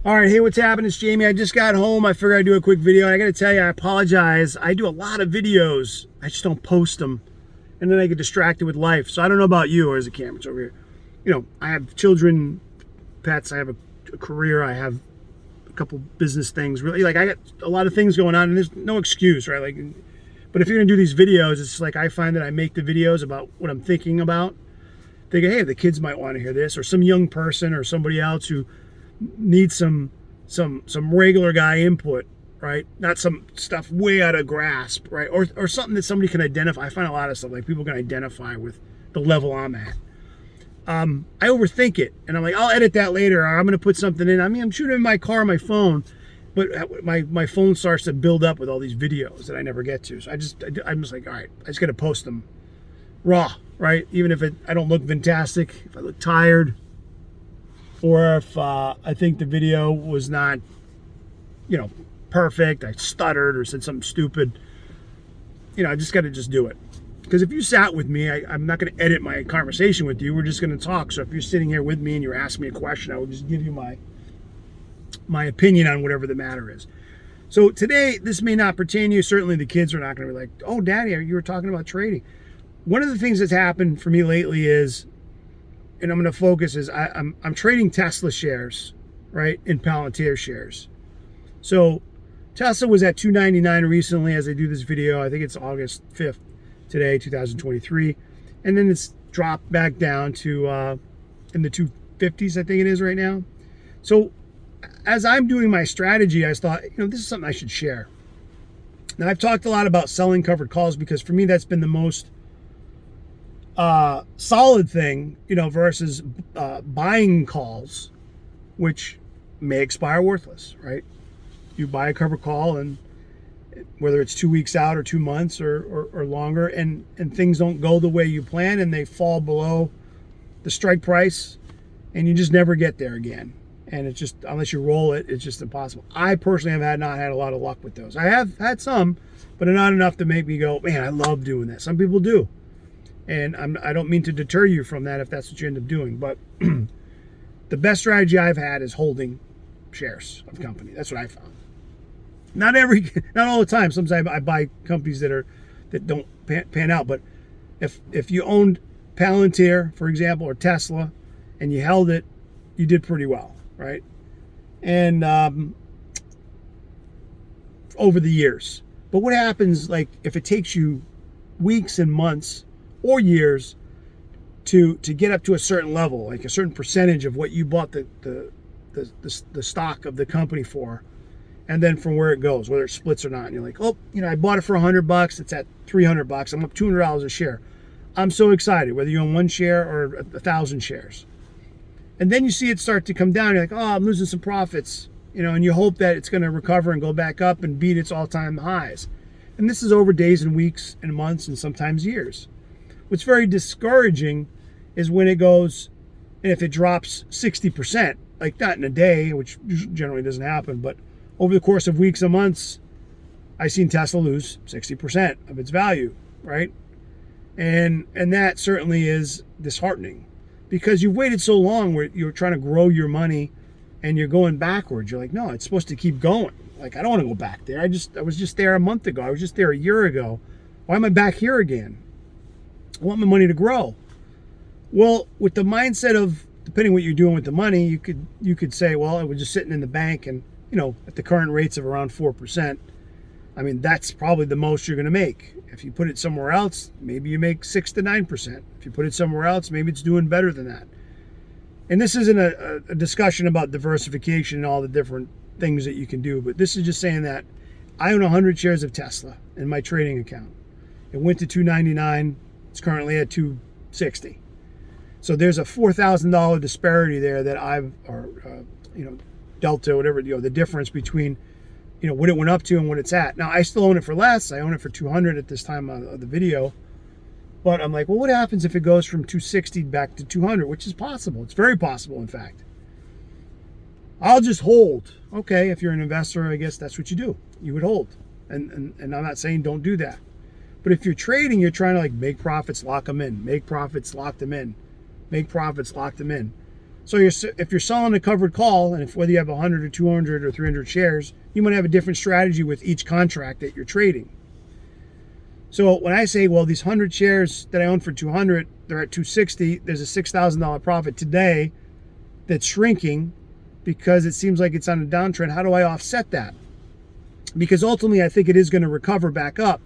All right, hey, what's happening? It's Jamie. I just got home. I figured I'd do a quick video, and I got to tell you, I apologize. I do a lot of videos. I just don't post them, and then I get distracted with life. So I don't know about you, or is the camera's over here? You know, I have children, pets. I have a career. I have a couple business things. Really, like I got a lot of things going on, and there's no excuse, right? Like, but if you're gonna do these videos, it's like I find that I make the videos about what I'm thinking about. Thinking, hey, the kids might want to hear this, or some young person, or somebody else who need some regular guy input, right? Not some stuff way out of grasp, right? Or something that somebody can identify. I find a lot of stuff like people can identify with the level I'm at. I overthink it, and I'm like, I'll edit that later, or I'm going to put something in. I mean, I'm shooting in my car, my phone, but my phone starts to build up with all these videos that I never get to. So I'm just like, all right, I just got to post them raw, right? Even if I don't look fantastic, if I look tired, or if I think the video was not, perfect, I stuttered or said something stupid, I just got to do it. Because if you sat with me, I'm not going to edit my conversation with you. We're just going to talk. So if you're sitting here with me and you're asking me a question, I will just give you my opinion on whatever the matter is. So today, this may not pertain to you. Certainly the kids are not going to be like, oh, Daddy, you were talking about trading. One of the things that's happened for me lately is, and I'm going to focus, is I'm trading Tesla shares, right, in Palantir shares. So Tesla was at $299 recently as I do this video. I think it's August 5th today, 2023. And then it's dropped back down to in the 250s, I think it is right now. So as I'm doing my strategy, I thought, this is something I should share. Now, I've talked a lot about selling covered calls because for me, that's been the most solid thing, versus buying calls, which may expire worthless, right? You buy a covered call, and whether it's 2 weeks out or 2 months or longer, and things don't go the way you plan, and they fall below the strike price, and you just never get there again. And it's just, unless you roll it, it's just impossible. I personally have not had a lot of luck with those. I have had some, but not enough to make me go, man, I love doing that. Some people do. And I don't mean to deter you from that if that's what you end up doing. But the best strategy I've had is holding shares of company. That's what I found. Not all the time. Sometimes I buy companies that don't pan out. But if you owned Palantir, for example, or Tesla, and you held it, you did pretty well, right? And over the years. But what happens, like, if it takes you weeks and months or years to get up to a certain level, like a certain percentage of what you bought the stock of the company for, and then from where it goes, whether it splits or not, and you're like, oh, I bought it for $100, it's at $300, I'm up $200 a share. I'm so excited, whether you own one share or 1,000 shares. And then you see it start to come down, you're like, oh, I'm losing some profits, and you hope that it's going to recover and go back up and beat its all-time highs. And this is over days and weeks and months and sometimes years. What's very discouraging is when it goes, and if it drops 60%, like not in a day, which generally doesn't happen, but over the course of weeks and months, I've seen Tesla lose 60% of its value, right? And that certainly is disheartening because you've waited so long where you're trying to grow your money and you're going backwards. You're like, no, it's supposed to keep going. Like, I don't want to go back there. I was just there a month ago. I was just there a year ago. Why am I back here again? I want my money to grow. Well, with the mindset of, depending what you're doing with the money, you could say, well, it was just sitting in the bank, and at the current rates of around 4%, I mean, that's probably the most you're going to make. If you put it somewhere else, maybe you make 6 to 9%. If you put it somewhere else, maybe it's doing better than that. And this isn't a discussion about diversification and all the different things that you can do, but this is just saying that I own 100 shares of Tesla in my trading account. It went to $299. It's currently at $260. So there's a $4,000 disparity there that delta, whatever, the difference between, what it went up to and what it's at. Now, I still own it for less. I own it for $200 at this time of the video. But I'm like, well, what happens if it goes from $260 back to $200, which is possible. It's very possible, in fact. I'll just hold. Okay, if you're an investor, I guess that's what you do. You would hold. And I'm not saying don't do that. But if you're trading, you're trying to make profits, lock them in. Make profits, lock them in. Make profits, lock them in. So if you're selling a covered call, and whether you have 100 or 200 or 300 shares, you might have a different strategy with each contract that you're trading. So when I say, well, these 100 shares that I own for 200, they're at 260, there's a $6,000 profit today that's shrinking because it seems like it's on a downtrend. How do I offset that? Because ultimately, I think it is going to recover back up.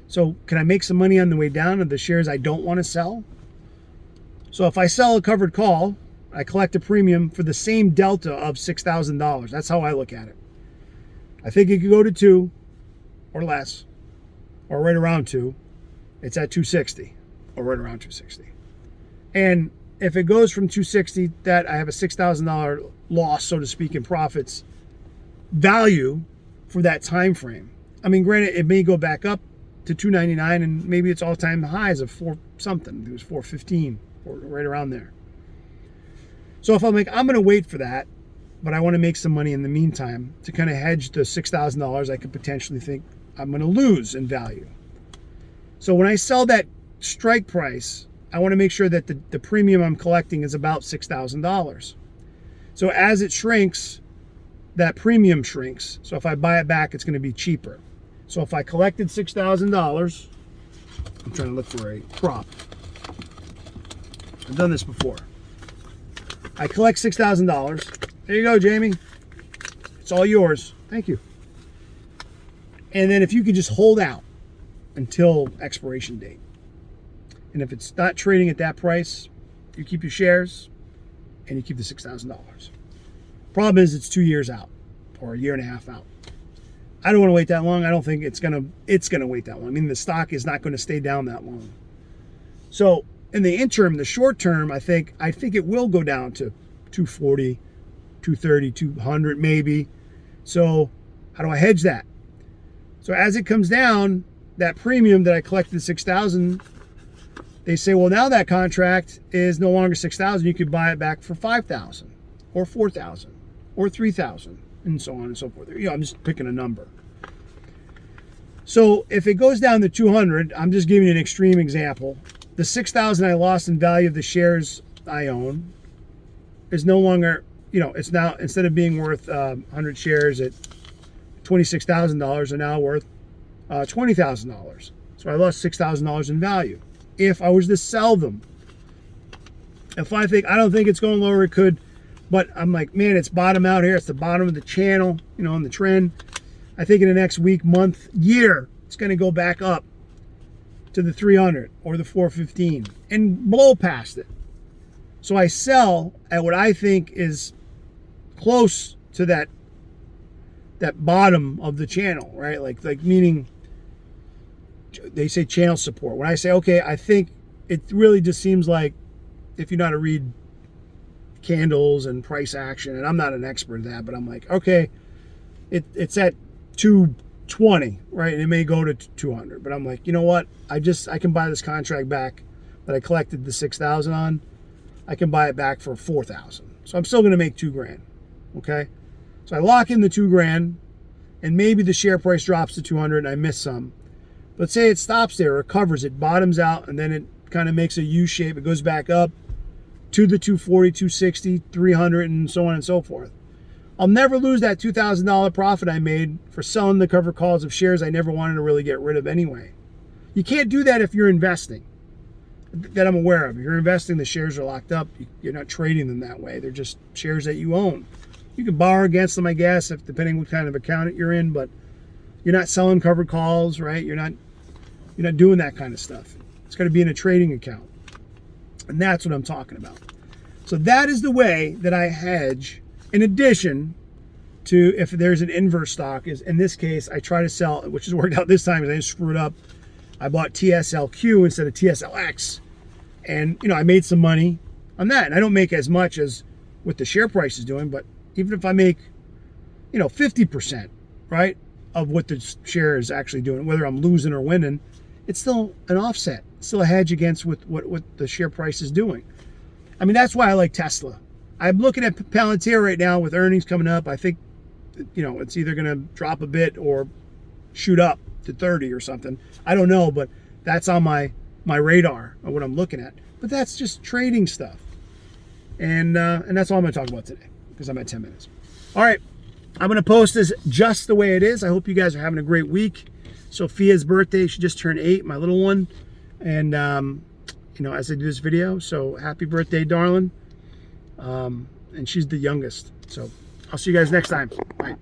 So can I make some money on the way down of the shares I don't want to sell? So if I sell a covered call, I collect a premium for the same delta of $6,000. That's how I look at it. I think it could go to 2 or less, or right around 2. It's at 260 or right around 260. And if it goes from 260, that I have a $6,000 loss, so to speak, in profits value for that time frame. I mean, granted, it may go back up to 299, and maybe it's all-time highs of 4 something. It was 415, or right around there. So if I'm like, I'm going to wait for that, but I want to make some money in the meantime to kind of hedge the $6,000 I could potentially think I'm going to lose in value. So when I sell that strike price, I want to make sure that the premium I'm collecting is about $6,000. So as it shrinks, that premium shrinks. So if I buy it back, it's going to be cheaper. So if I collected $6,000, I'm trying to look for a prop. I've done this before. I collect $6,000. There you go, Jamie. It's all yours. Thank you. And then if you could just hold out until expiration date. And if it's not trading at that price, you keep your shares and you keep the $6,000. Problem is it's 2 years out or a year and a half out. I don't want to wait that long. I don't think it's gonna wait that long. I mean, the stock is not going to stay down that long. So in the interim, the short term, I think it will go down to 240, 230, 200 maybe. So how do I hedge that? So as it comes down, that premium that I collected, 6,000, they say, well, now that contract is no longer 6,000. You could buy it back for 5,000 or 4,000 or 3,000 and so on and so forth. I'm just picking a number. So if it goes down to 200, I'm just giving you an extreme example. The 6,000 I lost in value of the shares I own is no longer, it's now, instead of being worth 100 shares at $26,000, are now worth $20,000. So I lost $6,000 in value. If I was to sell them, I don't think it's going lower, it could, but I'm like, man, it's bottom out here. It's the bottom of the channel, on the trend. I think in the next week, month, year, it's going to go back up to the 300 or the 415 and blow past it. So I sell at what I think is close to that bottom of the channel, right? Like meaning they say channel support. When I say, okay, I think it really just seems like, if you know how to read candles and price action, and I'm not an expert at that, but I'm like, okay, it's at 220, right? And it may go to 200, but I'm like, you know what? I can buy this contract back that I collected the 6,000 on. I can buy it back for 4,000. So I'm still going to make $2,000. Okay. So I lock in the $2,000 and maybe the share price drops to 200 and I miss some. But say it stops there, recovers, it bottoms out, and then it kind of makes a U shape. It goes back up to the 240, 260, 300, and so on and so forth. I'll never lose that $2,000 profit I made for selling the cover calls of shares I never wanted to really get rid of anyway. You can't do that if you're investing, that I'm aware of. If you're investing, the shares are locked up. You're not trading them that way. They're just shares that you own. You can borrow against them, I guess, if depending what kind of account you're in, but you're not selling covered calls, right? You're not doing that kind of stuff. It's got to be in a trading account. And that's what I'm talking about. So that is the way that I hedge, in addition to if there's an inverse stock. Is in this case, I try to sell, which has worked out this time because I didn't screw it up. I bought TSLQ instead of TSLX. And, I made some money on that. And I don't make as much as what the share price is doing, but even if I make, 50%, right, of what the share is actually doing, whether I'm losing or winning, it's still an offset. It's still a hedge against what the share price is doing. I mean, that's why I like Tesla. I'm looking at Palantir right now with earnings coming up. I think, it's either going to drop a bit or shoot up to 30 or something. I don't know, but that's on my radar of what I'm looking at. But that's just trading stuff. And that's all I'm going to talk about today because I'm at 10 minutes. All right. I'm going to post this just the way it is. I hope you guys are having a great week. Sophia's birthday. She just turned 8, my little one. And, you know, as I do this video, so happy birthday, darling. And she's the youngest. So I'll see you guys next time. Bye.